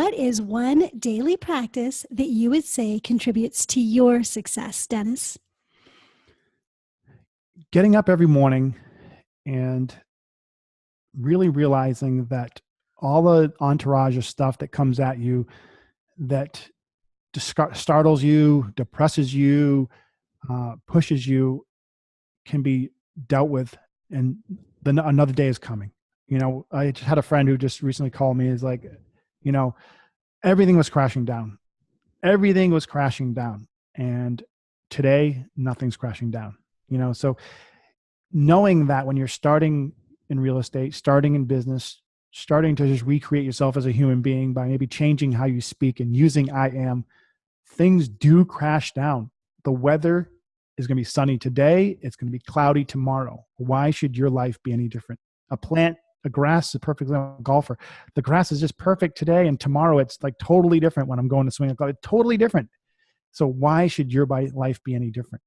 what is one daily practice that you would say contributes to your success, Dennis? Getting up every morning and really realizing that all the entourage of stuff that comes at you that startles you, depresses you, pushes you can be dealt with, and then another day is coming. I just had a friend who just recently called me. Is like, you know, everything was crashing down. Everything was crashing down, and today nothing's crashing down. So knowing that when you're starting in real estate, starting in business, starting to just recreate yourself as a human being by maybe changing how you speak and using I am, things do crash down. The weather is going to be sunny today. It's going to be cloudy tomorrow. Why should your life be any different? A grass is a perfect example. Golfer. The grass is just perfect today, and tomorrow it's like totally different when I'm going to swing a club. It's totally different. So why should your life be any different?